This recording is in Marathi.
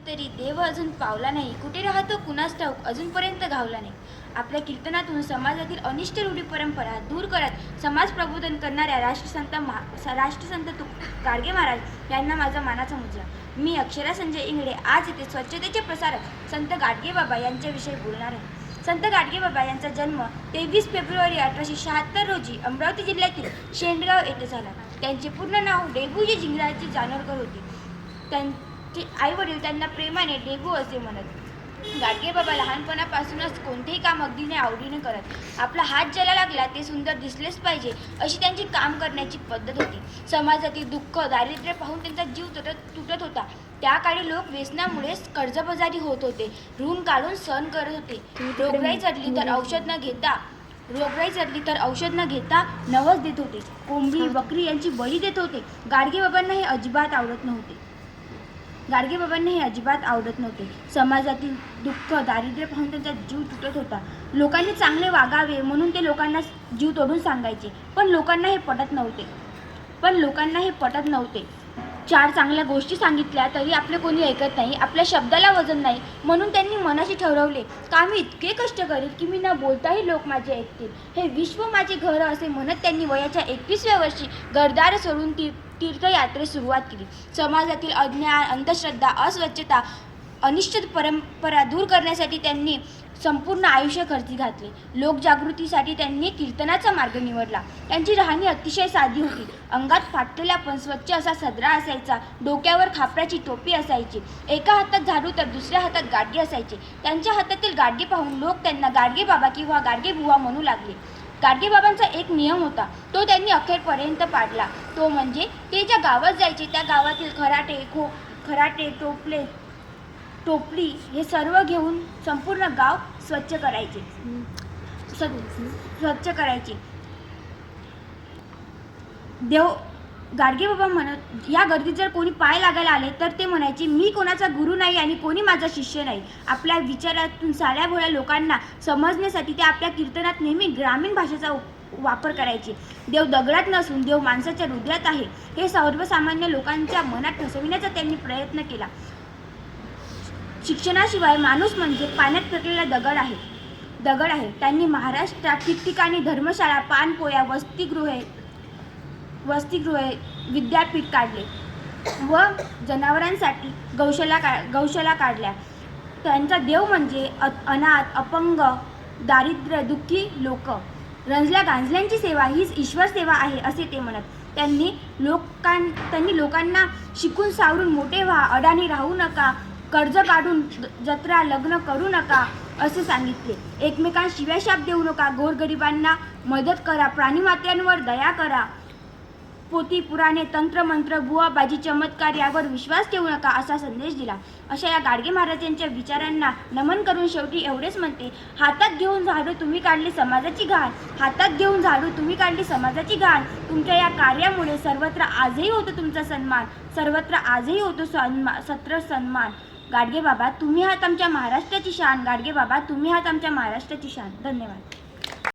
तरी देव अजून पावला नाही, कुठे राहतो कुणास ठाऊक अजूनपर्यंत घावला नाही. आपल्या कीर्तनातून समाजातील अनिष्ट रूढी परंपरा दूर करत समाज प्रबोधन करणाऱ्या राष्ट्रसंत गाडगे महाराज यांना माझा मानाचा मुजरा. मी अक्षरा संजय इंगळे आज येथे स्वच्छतेचे प्रसारक संत गाडगेबाबा यांच्याविषयी बोलणार आहे. संत गाडगेबाबा यांचा जन्म 23 फेब्रुवारी 1876 रोजी अमरावती जिल्ह्यातील शेंडगाव येथे झाला. त्यांचे पूर्ण नाव डेगूजी जिंगराजी जानोरकर होते. त्यांचे आई वडील त्यांना प्रेमाने डेगू असे म्हणत. गाडगेबाबा लहानपणापासूनच कोणतेही काम अगदीने आवडीने करत. आपला हात ज्याला लागला ते सुंदर दिसलेच पाहिजे अशी त्यांची काम करण्याची पद्धत होती. समाजातील दुःख दारिद्र्य पाहून त्यांचा जीव तुटत होता. त्या काळी लोक व्यसनामुळे कर्जबाजारी होत होते, ऋण काढून सहन करत होते. रोगराई चढली तर औषध न घेता नवस देत होते. कोंबडी बकरी यांची बळी देत होते. गाडगेबाबांना हे अजिबात आवडत नव्हते. समाजातील दुःख दारिद्र्य पाहून त्यांचा जीव तुटत होता. लोकांनी चांगले वागावे म्हणून ते लोकांना जीव तोडून सांगायचे, पण लोकांना हे पटत नव्हते. 4 चांगल्या गोष्टी सांगितल्या तरी आपले कोणी ऐकत नाही, आपल्या शब्दाला वजन नाही. म्हणून त्यांनी मनाशी ठरवले का मी इतके कष्ट करीन की मी न बोलताही लोक माझे ऐकतील. हे विश्व माझे घर असे म्हणत त्यांनी वयाच्या 21व्या वर्षी घरदार सोडून तीर्थयात्रेस सुरुवात केली. समाजातील अज्ञान, अंधश्रद्धा, अस्वच्छता, अनिष्ट परंपरा दूर करण्यासाठी त्यांनी संपूर्ण आयुष्य खर्ची घातले. लोकजागृतीसाठी त्यांनी कीर्तनाचा मार्ग निवडला. त्यांची राहणी अतिशय साधी होती. अंगात फाटलेला पण स्वच्छ असा सदरा असायचा. डोक्यावर खापराची टोपी असायची. एका हातात झाडू तर दुसऱ्या हातात गाडगे असायचे. त्यांच्या हातातील गाडगे पाहून लोक त्यांना गाडगे बाबा किंवा गाडगे बुवा म्हणू लागले. गाडगेबाबांचा एक नियम होता, तो त्यांनी अखेरपर्यंत पाळला. तो म्हणजे ते ज्या गावात जायचे त्या गावातील खराटे टोपली हे सर्व घेऊन संपूर्ण गाव स्वच्छ करायचे. गाडगेबाबा म्हणत, या गर्दीत जर कोणी पाय लागायला आले तर ते म्हणायचे, मी कोणाचा गुरु नाही आणि कोणी माझा शिष्य नाही. आपल्या विचारातून साऱ्या भोळ्या लोकांना समजण्यासाठी ते आपल्या कीर्तनात नेहमी ग्रामीण भाषेचा वापर करायचे. देव दगडात नसून देव माणसाच्या हृदयात आहे हे सर्वसामान्य लोकांच्या मनात ठसविण्याचा त्यांनी प्रयत्न केला. शिक्षणाशिवाय माणूस म्हणजे पाण्यात फेकलेला दगड आहे. त्यांनी महाराष्ट्रात ठिकठिकाणी धर्मशाळा, पानपोया, वसतिगृहे, विद्यापीठ काढले व जनावरांसाठी गौशाला काढल्या. त्यांचा देव म्हणजे अनाथ, अपंग, दारिद्र्य दुःखी लोक, रंजल्या गांजल्यांची सेवा हीच ईश्वर सेवा आहे असे ते म्हणत. त्यांनी लोकांना शिकून सावरून मोठे व्हा, अडाणी राहू नका, कर्ज काढून जत्रा लग्न करू नका असे सांगितले. एकमेकांना शिव्याशाप देऊ नका, गोरगरिबांना मदत करा, प्राणीमात्रांवर दया करा, पोथी पुराणे, तंत्र मंत्र, बुवाबाजी, चमत्कार यावर विश्वास ठेवू नका असा संदेश दिला. अशा या गाडगे महाराजांच्या विचारांना नमन करून शेवटी एवढेच म्हणते, हातात घेऊन झाडू तुम्ही काढली समाजाची घाण. तुमच्या या कार्यामुळे सर्वत्र आजही होतो तुमचा सन्मान, सन्मान. गाडगे बाबा तुम्ही आहात आमच्या महाराष्ट्राची शान. धन्यवाद.